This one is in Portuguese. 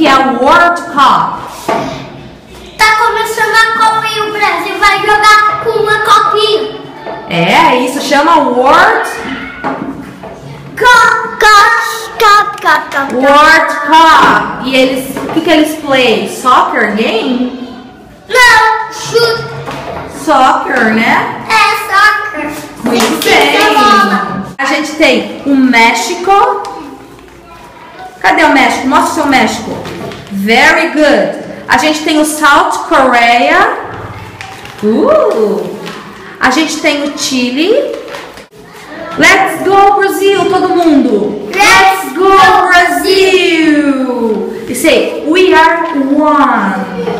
que é o World Cup? Tá começando a Copa e o Brasil vai jogar com uma copinha. É, isso chama World World Cup. E eles, o que eles play? Soccer game? Não, chute. Soccer, né? É soccer. Muito Tem que ser bem. bola. A gente tem o México. Cadê o México? Mostra o seu México. Very good. A gente tem o South Korea. A gente tem o Chile. Let's go Brasil, todo mundo. Let's go Brasil. E say, we are one.